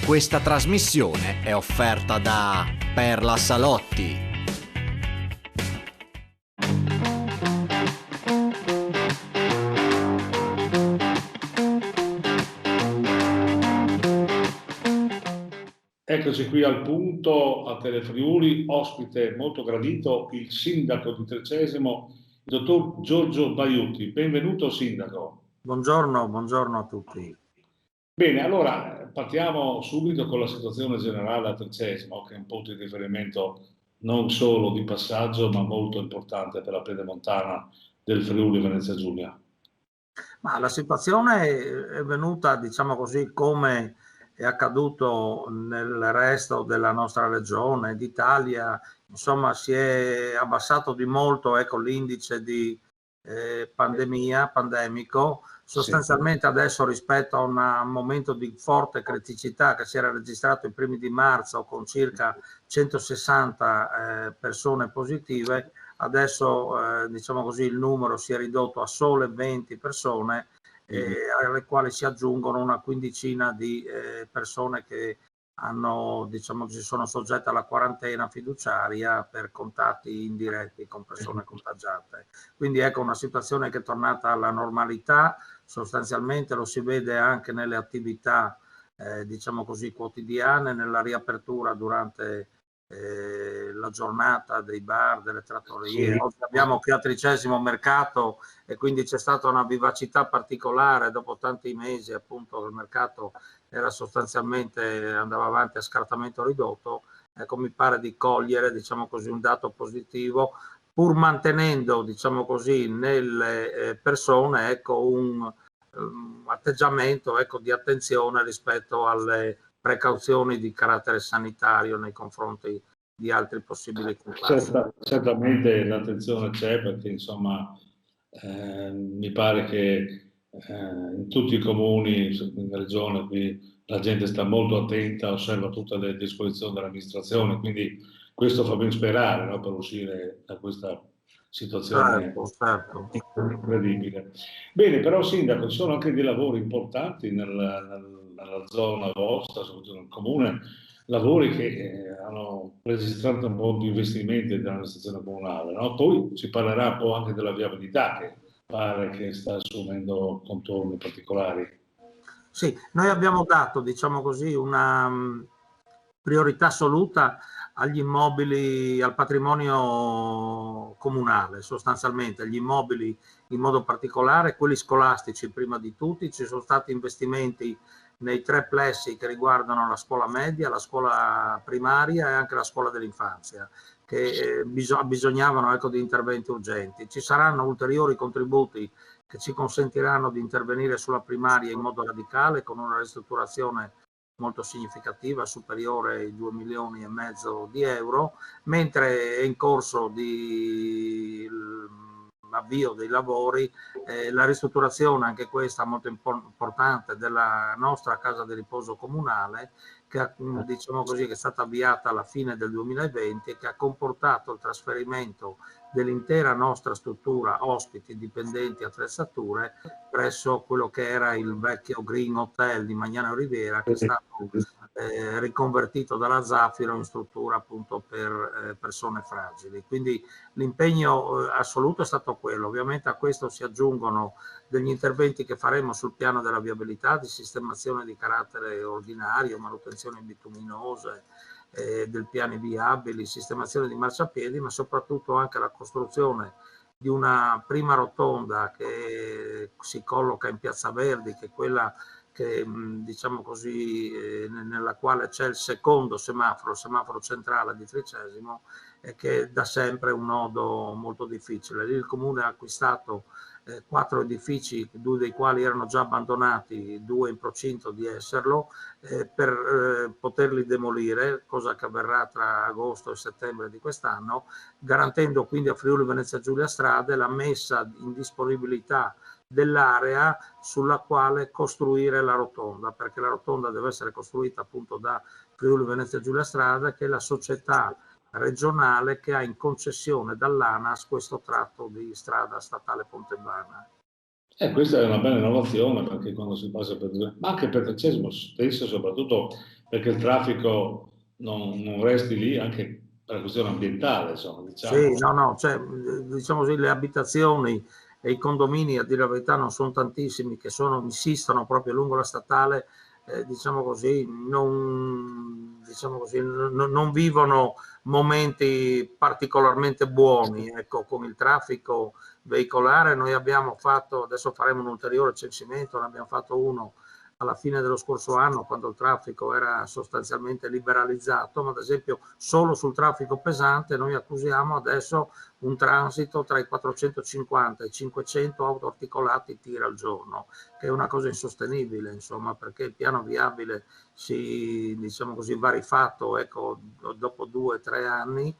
Questa trasmissione è offerta da Perla Salotti. Eccoci qui al punto a Telefriuli, ospite molto gradito, il sindaco di Trecesimo, il dottor Giorgio Baiuti. Benvenuto sindaco. Buongiorno a tutti. Bene, allora partiamo subito con la situazione generale a Trecesimo, che è un punto di riferimento non solo di passaggio, ma molto importante per la pedemontana del Friuli Venezia Giulia. Ma la situazione è venuta, diciamo così, come è accaduto nel resto della nostra regione, d'Italia. Insomma, si è abbassato di molto, ecco, l'indice di pandemico. Sostanzialmente adesso, rispetto a un momento di forte criticità che si era registrato i primi di marzo con circa 160 persone positive, adesso diciamo così il numero si è ridotto a sole 20 persone, alle quali si aggiungono una quindicina di persone che hanno, diciamo, si sono soggette alla quarantena fiduciaria per contatti indiretti con persone contagiate. Quindi ecco una situazione che è tornata alla normalità, sostanzialmente lo si vede anche nelle attività diciamo così quotidiane, nella riapertura durante la giornata dei bar, delle trattorie. Oggi abbiamo qui a Trecesimo mercato e quindi c'è stata una vivacità particolare dopo tanti mesi, appunto, che il mercato era sostanzialmente, andava avanti a scartamento ridotto. Ecco, mi pare di cogliere, diciamo così, un dato positivo, pur mantenendo, diciamo così, nelle persone, ecco, un atteggiamento, ecco, di attenzione rispetto alle precauzioni di carattere sanitario nei confronti di altri possibili contagi. Certamente l'attenzione c'è perché insomma mi pare che in tutti i comuni, in regione, qui la gente sta molto attenta, osserva tutte le disposizioni dell'amministrazione, quindi questo fa ben sperare, no, per uscire da questa situazione certo. incredibile. Bene, però sindaco, ci sono anche dei lavori importanti nella zona vostra, soprattutto nel comune, lavori che hanno registrato un po' di investimenti dell'amministrazione comunale, no? Poi si parlerà un po' anche della viabilità che pare che sta assumendo contorni particolari. Sì, noi abbiamo dato, diciamo così, una priorità assoluta agli immobili, al patrimonio comunale, sostanzialmente agli immobili in modo particolare, quelli scolastici prima di tutti. Ci sono stati investimenti nei tre plessi che riguardano la scuola media, la scuola primaria e anche la scuola dell'infanzia, che bisognavano, ecco, di interventi urgenti. Ci saranno ulteriori contributi che ci consentiranno di intervenire sulla primaria in modo radicale con una ristrutturazione molto significativa, superiore ai 2,5 milioni di euro, mentre è in corso di avvio dei lavori la ristrutturazione, anche questa molto importante, della nostra casa di riposo comunale, che diciamo così, che è stata avviata alla fine del 2020 e che ha comportato il trasferimento dell'intera nostra struttura, ospiti, dipendenti, attrezzature, presso quello che era il vecchio Green Hotel di Magnano Rivera, che è stato riconvertito dalla Zafiro in struttura appunto per persone fragili. Quindi l'impegno assoluto è stato quello. Ovviamente a questo si aggiungono degli interventi che faremo sul piano della viabilità, di sistemazione di carattere ordinario, manutenzioni bituminose, del piani viabili, sistemazione di marciapiedi, ma soprattutto anche la costruzione di una prima rotonda che si colloca in Piazza Verdi, che è quella che, diciamo così, nella quale c'è il secondo semaforo, il semaforo centrale di Trecesimo, e che da sempre è un nodo molto difficile. Lì il comune ha acquistato 4 edifici, 2 dei quali erano già abbandonati, 2 in procinto di esserlo, per poterli demolire, cosa che avverrà tra agosto e settembre di quest'anno, garantendo quindi a Friuli Venezia Giulia Strade la messa in disponibilità dell'area sulla quale costruire la rotonda, perché la rotonda deve essere costruita appunto da Friuli Venezia Giulia Strade, che è la società regionale che ha in concessione dall'ANAS questo tratto di strada statale Pontebana. Questa è una bella innovazione perché quando si passa per due, ma anche per Trecesimo stesso, soprattutto perché il traffico non resti lì, anche per la questione ambientale, insomma, Sì, diciamo. no, no, cioè, diciamo così, le abitazioni e i condomini, a dire la verità, non sono tantissimi, che insistono proprio lungo la statale, diciamo così, diciamo così, non vivono momenti particolarmente buoni, ecco, con il traffico veicolare. Noi abbiamo fatto, adesso faremo un ulteriore censimento, ne abbiamo fatto uno alla fine dello scorso anno, quando il traffico era sostanzialmente liberalizzato, ma ad esempio solo sul traffico pesante noi accusiamo adesso un transito tra i 450 e i 500 auto articolati tir al giorno, che è una cosa insostenibile, insomma, perché il piano viabile diciamo così, va rifatto, ecco, dopo 2 o 3 anni.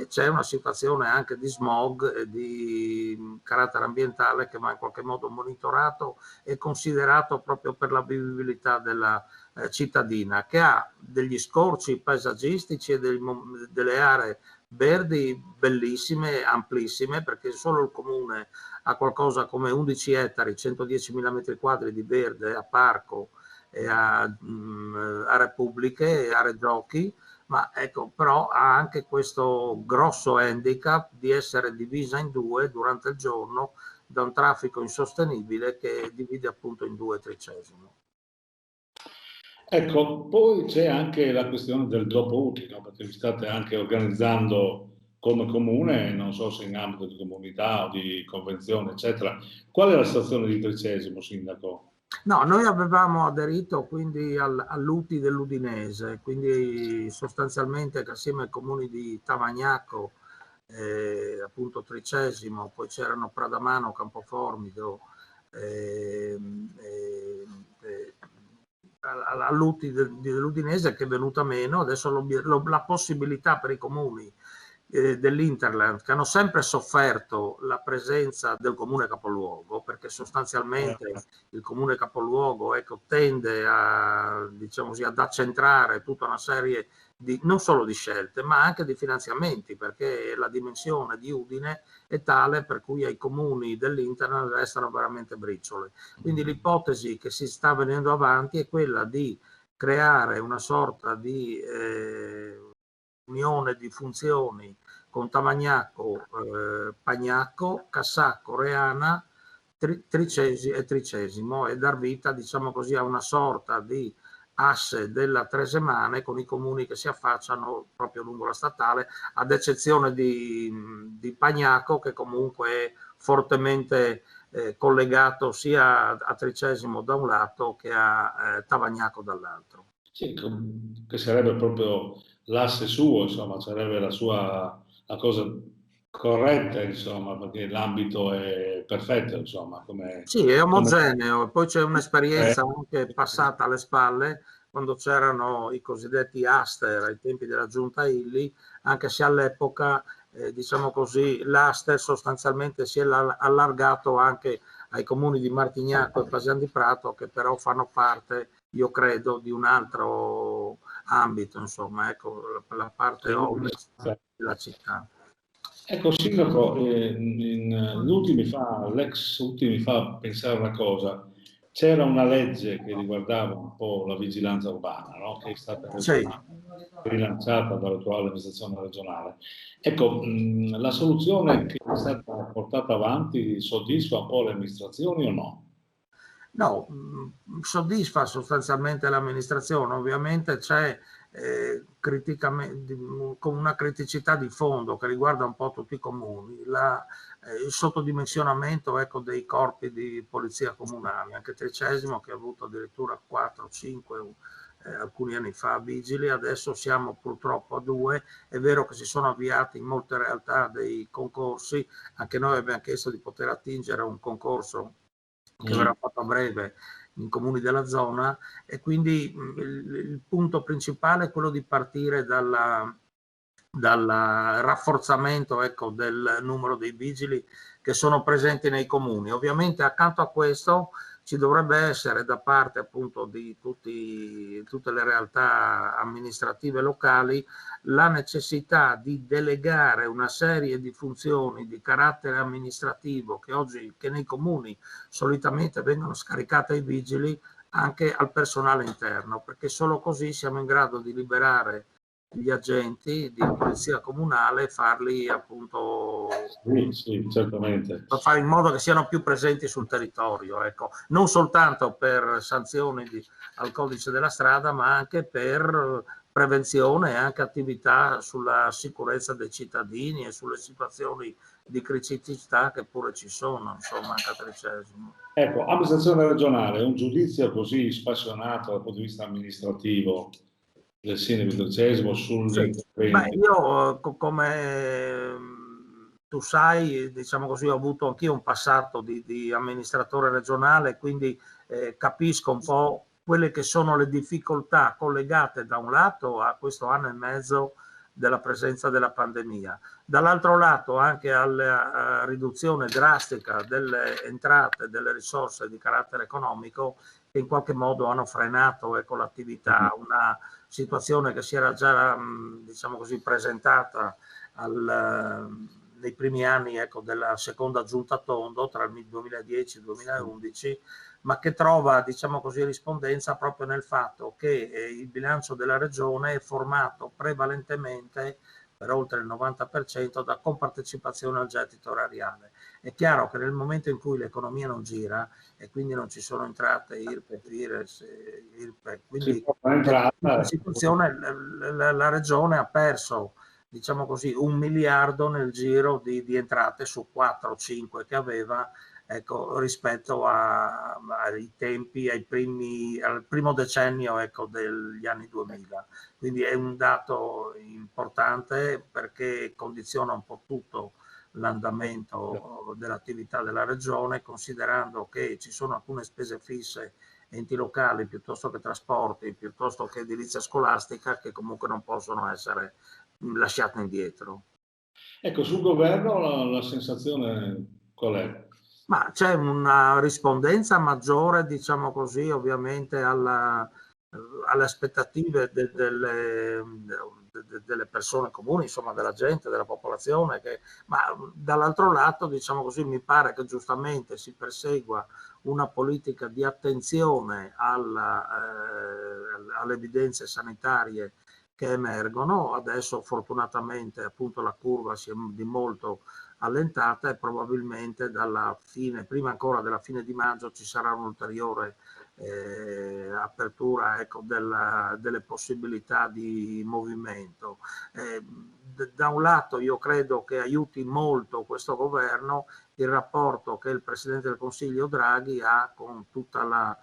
C'è una situazione anche di smog e di carattere ambientale che va in qualche modo monitorato e considerato proprio per la vivibilità della cittadina, che ha degli scorci paesaggistici e delle aree verdi bellissime, amplissime, perché solo il comune ha qualcosa come 11 ettari, 110.000 metri quadri di verde a parco e a aree pubbliche e aree giochi, ma ecco, però ha anche questo grosso handicap di essere divisa in due durante il giorno da un traffico insostenibile che divide appunto in due Trecesimo. Ecco, poi c'è anche la questione del dopo utile, no? Perché vi state anche organizzando come comune, non so se in ambito di comunità o di convenzione, eccetera. Qual è la situazione di Trecesimo, Sindaco? No, noi avevamo aderito quindi all'UTI dell'Udinese, quindi sostanzialmente che assieme ai comuni di Tavagnacco, appunto Tricesimo, poi c'erano Pradamano, Campoformido, all'UTI dell'Udinese, che è venuta meno. Adesso la possibilità per i comuni dell'Interland, che hanno sempre sofferto la presenza del comune capoluogo, perché sostanzialmente il comune capoluogo, ecco, tende a, diciamo così, ad accentrare tutta una serie non solo di scelte, ma anche di finanziamenti, perché la dimensione di Udine è tale per cui ai comuni dell'Interland restano veramente briciole. Quindi l'ipotesi che si sta venendo avanti è quella di creare una sorta di unione di funzioni con Tavagnacco, Pagnacco, Cassacco, Reana, e Tricesimo, e dar vita, diciamo così, a una sorta di asse della Tresemane con i comuni che si affacciano proprio lungo la statale, ad eccezione di Pagnacco, che comunque è fortemente collegato sia a Tricesimo da un lato che a Tavagnacco dall'altro. Sì, che sarebbe proprio l'asse suo, insomma, sarebbe la cosa corretta, insomma, perché l'ambito è perfetto, insomma, Sì, è come omogeneo. Poi c'è un'esperienza anche passata alle spalle, quando c'erano i cosiddetti Aster ai tempi della giunta Illy, anche se all'epoca, diciamo così, l'Aster sostanzialmente si è allargato anche ai comuni di Martignacco e Pasian di Prato, che però fanno parte, io credo, di un altro ambito, insomma, ecco, la parte ovest della città. Ecco, Sindaco, l'ex UTI mi fa pensare una cosa. C'era una legge che riguardava un po' la vigilanza urbana, no? Che è stata Sì. rilanciata dall'attuale amministrazione regionale. Ecco, la soluzione che è stata portata avanti soddisfa un po' le amministrazioni o no? No, soddisfa sostanzialmente l'amministrazione. Ovviamente c'è con una criticità di fondo che riguarda un po' tutti i comuni, il sottodimensionamento, ecco, dei corpi di polizia comunali. Anche Tricesimo, che ha avuto addirittura 4, 5 alcuni anni fa vigili, adesso siamo purtroppo a 2. È vero che si sono avviati in molte realtà dei concorsi, anche noi abbiamo chiesto di poter attingere a un concorso che verrà fatto a breve in comuni della zona, e quindi il punto principale è quello di partire dal rafforzamento, ecco, del numero dei vigili che sono presenti nei comuni. Ovviamente accanto a questo ci dovrebbe essere da parte appunto di tutte le realtà amministrative locali la necessità di delegare una serie di funzioni di carattere amministrativo che nei comuni solitamente vengono scaricate ai vigili anche al personale interno, perché solo così siamo in grado di liberare gli agenti di polizia comunale e farli appunto certamente. fare in modo che siano più presenti sul territorio, ecco, non soltanto per sanzioni al codice della strada, ma anche per prevenzione e anche attività sulla sicurezza dei cittadini e sulle situazioni di criticità che pure ci sono, insomma, anche a Tricesimo. Ecco, amministrazione regionale, un giudizio così spassionato dal punto di vista amministrativo del sindaco di Tricesimo sull'intervento? Io, come tu sai, diciamo così, ho avuto anch'io un passato di amministratore regionale, quindi capisco un po' quelle che sono le difficoltà collegate da un lato a questo anno e mezzo della presenza della pandemia, dall'altro lato anche alla riduzione drastica delle entrate, delle risorse di carattere economico che in qualche modo hanno frenato, ecco, l'attività, una situazione che si era già, diciamo così, presentata nei primi anni, ecco, della seconda giunta Tondo tra il 2010 e il 2011, ma che trova, diciamo così, rispondenza proprio nel fatto che il bilancio della regione è formato prevalentemente per oltre il 90% da compartecipazione al gettito erariale. È chiaro che nel momento in cui l'economia non gira e quindi non ci sono entrate IRPEF, IRES, IRPEF, quindi in questa situazione la regione ha perso, diciamo così, 1 miliardo nel giro di entrate su 4-5 che aveva, ecco, rispetto ai tempi, al primo decennio, ecco, degli anni 2000. Quindi è un dato importante perché condiziona un po' tutto l'andamento dell'attività della regione, considerando che ci sono alcune spese fisse, enti locali, piuttosto che trasporti, piuttosto che edilizia scolastica, che comunque non possono essere lasciate indietro. Ecco, sul governo la sensazione qual è? Ma c'è una rispondenza maggiore, diciamo così, ovviamente alle aspettative delle persone comuni, insomma della gente, della popolazione, ma dall'altro lato, diciamo così, mi pare che giustamente si persegua una politica di attenzione alle evidenze sanitarie che emergono. Adesso fortunatamente appunto la curva si è di molto allentata e probabilmente dalla fine, prima ancora della fine di maggio, ci sarà un'ulteriore apertura, ecco, delle possibilità di movimento. Da un lato io credo che aiuti molto questo governo il rapporto che il Presidente del Consiglio Draghi ha con tutta la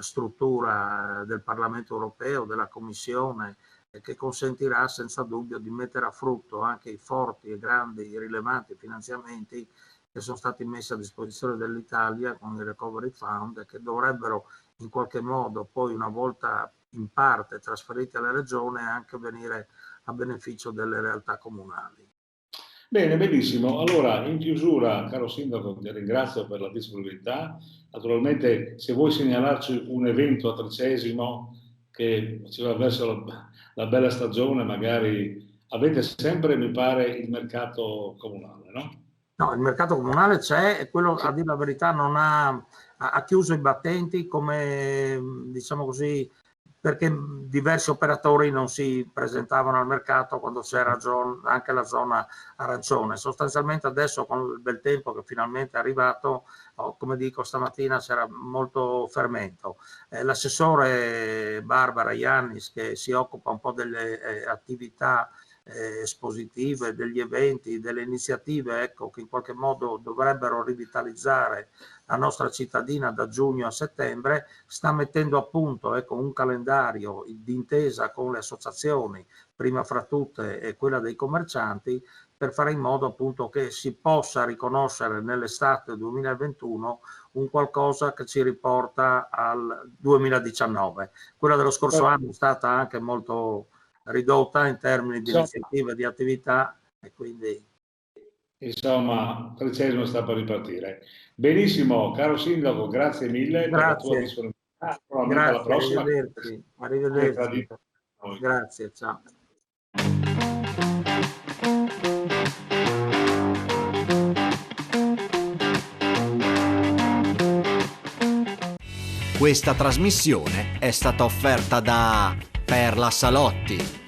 struttura del Parlamento europeo, della Commissione, che consentirà senza dubbio di mettere a frutto anche i forti e grandi, rilevanti finanziamenti che sono stati messi a disposizione dell'Italia con il Recovery Fund e che dovrebbero in qualche modo poi, una volta in parte trasferiti alla Regione, anche venire a beneficio delle realtà comunali. Bene, benissimo. Allora, in chiusura, caro Sindaco, ti ringrazio per la disponibilità. Naturalmente, se vuoi segnalarci un evento a Tricesimo che ci va verso la bella stagione, magari avete sempre, mi pare, il mercato comunale, no? No, il mercato comunale c'è e quello, a dire la verità, non ha chiuso i battenti, come, diciamo così, perché diversi operatori non si presentavano al mercato quando c'era anche la zona arancione. Sostanzialmente adesso, con il bel tempo che finalmente è arrivato, come dico stamattina, c'era molto fermento. L'assessore Barbara Iannis, che si occupa un po' delle attività espositive, degli eventi, delle iniziative, ecco, che in qualche modo dovrebbero rivitalizzare la nostra cittadina da giugno a settembre, sta mettendo a punto, ecco, un calendario d'intesa con le associazioni, prima fra tutte quella dei commercianti, per fare in modo appunto che si possa riconoscere nell'estate 2021 un qualcosa che ci riporta al 2019. Quella dello scorso anno è stata anche molto ridotta in termini di iniziative, di attività, e quindi... insomma, tredicesimo sta per ripartire. Benissimo, caro Sindaco, grazie mille per la tua Grazie, disponibilità. Probabilmente alla grazie, prossima. arrivederci, Come tra arrivederci. di noi. Grazie, ciao. Questa trasmissione è stata offerta da Perla Salotti.